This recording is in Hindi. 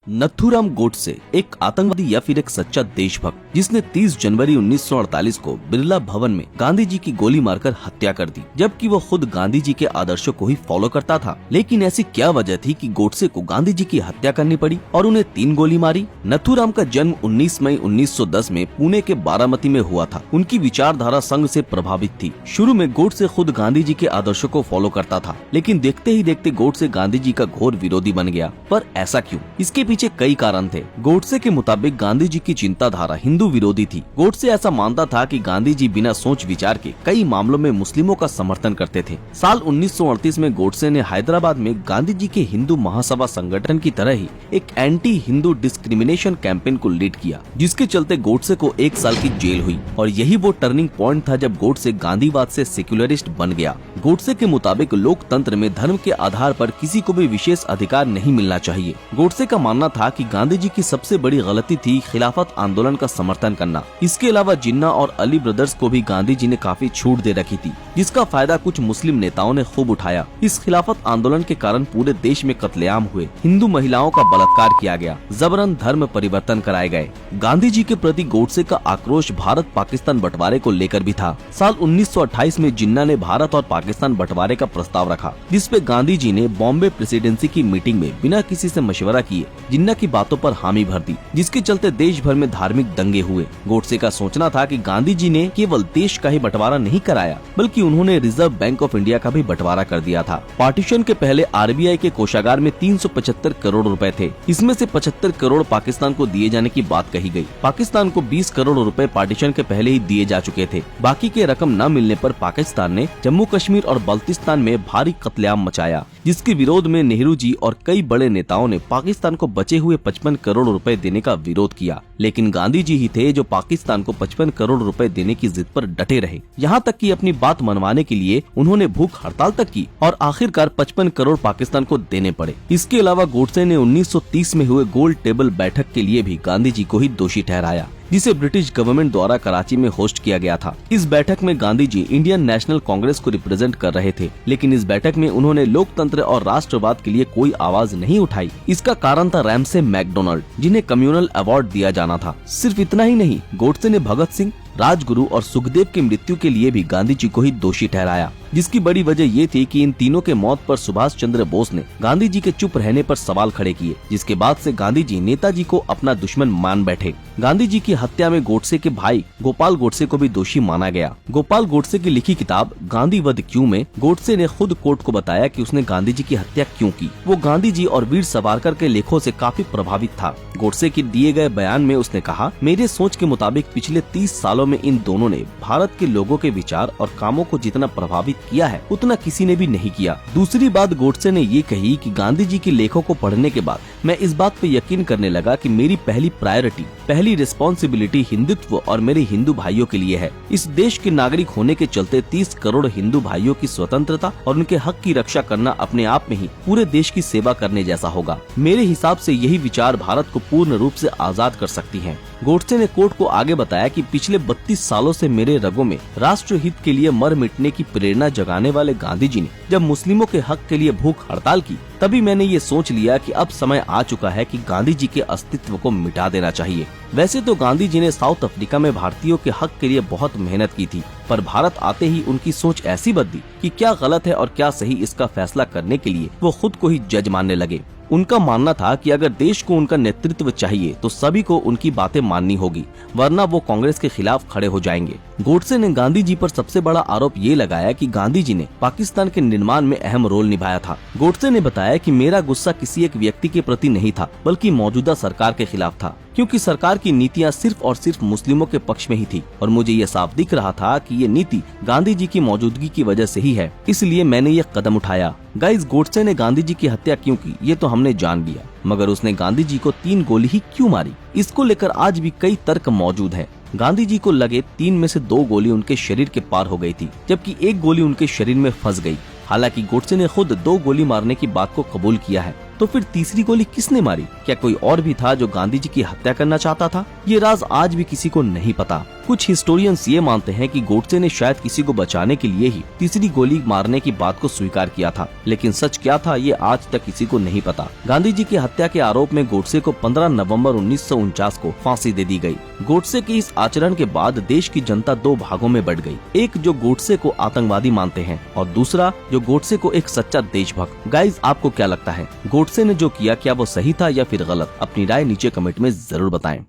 नथुराम गोडसे एक आतंकवादी या फिर एक सच्चा देशभक्त जिसने 30 जनवरी 1948 को बिरला भवन में गांधी जी की गोली मारकर हत्या कर दी, जबकि वो खुद गांधी जी के आदर्शों को ही फॉलो करता था। लेकिन ऐसी क्या वजह थी कि गोडसे को गांधी जी की हत्या करनी पड़ी और उन्हें 3 गोली मारी? नथुराम का जन्म 19 मई 1910 में पुणे के बारामती में हुआ था। उनकी विचारधारा संघ से प्रभावित थी। शुरू में गोडसे खुद गांधी जी के आदर्शों को फॉलो करता था, लेकिन देखते ही देखते गोडसे गांधी जी का घोर विरोधी बन गया। पर ऐसा क्यों? इसके पीछे कई कारण थे। गोडसे के मुताबिक गांधी जी की चिंताधारा हिंदू विरोधी थी। गोडसे ऐसा मानता था कि गांधी जी बिना सोच विचार के कई मामलों में मुस्लिमों का समर्थन करते थे। साल 1938 में गोडसे ने हैदराबाद में गांधी जी के हिंदू महासभा संगठन की तरह ही एक एंटी हिंदू डिस्क्रिमिनेशन कैंपेन को लीड किया, जिसके चलते गोडसे को 1 साल की जेल हुई। और यही वो टर्निंग पॉइंट था जब गोडसे गांधीवाद से सेक्युलरिस्ट बन गया। गोडसे के मुताबिक लोकतंत्र में धर्म के आधार पर किसी को भी विशेष अधिकार नहीं मिलना चाहिए। गोडसे का मानना था कि गांधी जी की सबसे बड़ी गलती थी खिलाफत आंदोलन का समर्थन करना। इसके अलावा जिन्ना और अली ब्रदर्स को भी गांधी जी ने काफी छूट दे रखी थी, जिसका फायदा कुछ मुस्लिम नेताओं ने खूब उठाया। इस खिलाफत आंदोलन के कारण पूरे देश में कत्लेआम हुए, हिंदू महिलाओं का बलात्कार किया गया, जबरन धर्म परिवर्तन कराए गए। गांधी जी के प्रति गोडसे का आक्रोश भारत पाकिस्तान बंटवारे को लेकर भी था। साल 1928 में जिन्ना ने भारत और पाकिस्तान बंटवारे का प्रस्ताव रखा, जिसपे गांधी जी ने बॉम्बे प्रेसिडेंसी की मीटिंग में बिना किसी से मशवरा किए जिन्ना की बातों पर हामी भर दी, जिसके चलते देश भर में धार्मिक दंगे हुए। गोडसे का सोचना था कि गांधी जी ने केवल देश का ही बंटवारा नहीं कराया, बल्कि उन्होंने रिजर्व बैंक ऑफ इंडिया का भी बंटवारा कर दिया था। पार्टीशन के पहले आरबीआई के कोषागार में 375 करोड़ रुपए थे। इसमें से 75 करोड़ पाकिस्तान को दिए जाने की बात कही गई। पाकिस्तान को 20 करोड़ रुपए पार्टीशन के पहले ही दिए जा चुके थे। बाकी के रकम न मिलने पर पाकिस्तान ने जम्मू कश्मीर और बल्तिस्तान में भारी कत्लेआम मचाया, जिसके विरोध में नेहरू जी और कई बड़े नेताओं ने पाकिस्तान को बचे हुए 55 करोड़ रुपए देने का विरोध किया। लेकिन गांधी जी ही थे जो पाकिस्तान को 55 करोड़ रुपए देने की जिद पर डटे रहे। यहाँ तक कि अपनी बात मनवाने के लिए उन्होंने भूख हड़ताल तक की और आखिरकार 55 करोड़ पाकिस्तान को देने पड़े। इसके अलावा गोडसे ने 1930 में हुए गोल टेबल बैठक के लिए भी गांधी जी को ही दोषी ठहराया, जिसे ब्रिटिश गवर्नमेंट द्वारा कराची में होस्ट किया गया था। इस बैठक में गांधी जी इंडियन नेशनल कांग्रेस को रिप्रेजेंट कर रहे थे, लेकिन इस बैठक में उन्होंने लोकतंत्र और राष्ट्रवाद के लिए कोई आवाज नहीं उठाई। इसका कारण था रैमसे मैकडोनाल्ड, जिन्हें कम्युनल अवार्ड दिया जाना था। सिर्फ इतना ही नहीं, गोडसे ने भगत सिंह, राजगुरु और सुखदेव की मृत्यु के लिए भी गांधी जी को ही दोषी ठहराया, जिसकी बड़ी वजह ये थी कि इन तीनों के मौत पर सुभाष चंद्र बोस ने गांधी जी के चुप रहने पर सवाल खड़े किए, जिसके बाद से गांधी जी नेताजी को अपना दुश्मन मान बैठे। गांधी जी की हत्या में गोडसे के भाई गोपाल गोडसे को भी दोषी माना गया। गोपाल गोडसे की लिखी किताब गांधी वध क्यों में गोडसे ने खुद कोर्ट को बताया कि उसने गांधी जी की हत्या क्यों की। वो गांधी जी और वीर सावरकर के लेखों से काफी प्रभावित था। गोडसे के दिए गए बयान में उसने कहा, मेरे सोच के मुताबिक पिछले 30 सालों में इन दोनों ने भारत के लोगों के विचार और कामों को जितना प्रभावित किया है उतना किसी ने भी नहीं किया। दूसरी बात गोडसे ने ये कही कि गांधी जी के लेखों को पढ़ने के बाद मैं इस बात पे यकीन करने लगा कि मेरी पहली प्रायोरिटी, पहली रिस्पॉन्सिबिलिटी हिंदुत्व और मेरे हिंदू भाइयों के लिए है। इस देश के नागरिक होने के चलते 30 करोड़ हिंदू भाइयों की स्वतंत्रता और उनके हक की रक्षा करना अपने आप में ही पूरे देश की सेवा करने जैसा होगा। मेरे हिसाब से यही विचार भारत को पूर्ण रूप से आजाद कर सकती हैं। गोडसे ने कोर्ट को आगे बताया कि पिछले 32 सालों से मेरे रगों में राष्ट्र हित के लिए मर मिटने की प्रेरणा जगाने वाले गांधी जी ने जब मुस्लिमों के हक के लिए भूख हड़ताल की, तभी मैंने ये सोच लिया कि अब समय आ चुका है कि गांधी जी के अस्तित्व को मिटा देना चाहिए। वैसे तो गांधी जी ने साउथ अफ्रीका में भारतीयों के हक के लिए बहुत मेहनत की थी, पर भारत आते ही उनकी सोच ऐसी बदली कि क्या गलत है और क्या सही, इसका फैसला करने के लिए वो खुद को ही जज मानने लगे। उनका मानना था कि अगर देश को उनका नेतृत्व चाहिए तो सभी को उनकी बातें माननी होगी, वरना वो कांग्रेस के खिलाफ खड़े हो जाएंगे। गोडसे ने गांधी जी पर सबसे बड़ा आरोप ये लगाया कि गांधी जी ने पाकिस्तान के निर्माण में अहम रोल निभाया था। गोडसे ने बताया कि मेरा गुस्सा किसी एक व्यक्ति के प्रति नहीं था, बल्कि मौजूदा सरकार के खिलाफ था, क्योंकि सरकार की नीतियां सिर्फ और सिर्फ मुस्लिमों के पक्ष में ही थी और मुझे ये साफ दिख रहा था कि ये नीति गांधी जी की मौजूदगी की वजह से ही है, इसलिए मैंने ये कदम उठाया। गाइस, गोडसे ने गांधी जी की हत्या क्यों की ये तो हमने जान लिया, मगर उसने गांधी जी को 3 गोली ही क्यों मारी, इसको लेकर आज भी कई तर्क मौजूद है। गांधी जी को लगे 3 में से 2 गोली उनके शरीर के पार हो गई थी, जबकि 1 गोली उनके शरीर में फंस गई। हालांकि गोडसे ने खुद 2 गोली मारने की बात को कबूल किया है, तो फिर तीसरी गोली किसने मारी? क्या कोई और भी था जो गांधी जी की हत्या करना चाहता था? ये राज आज भी किसी को नहीं पता। कुछ हिस्टोरियंस ये मानते हैं कि गोडसे ने शायद किसी को बचाने के लिए ही तीसरी गोली मारने की बात को स्वीकार किया था, लेकिन सच क्या था ये आज तक किसी को नहीं पता। गांधी जी की हत्या के आरोप में गोडसे को 15 नवंबर 1949 को फांसी दे दी गई। गोडसे के इस आचरण के बाद देश की जनता दो भागों में बढ़ गई, एक जो गोडसे को आतंकवादी मानते हैं और दूसरा जो गोडसे को एक सच्चा देशभक्त। गाइज, आपको क्या लगता है, गोडसे ने जो किया क्या वो सही था या फिर गलत? अपनी राय नीचे कमेंट में जरूर बताएं।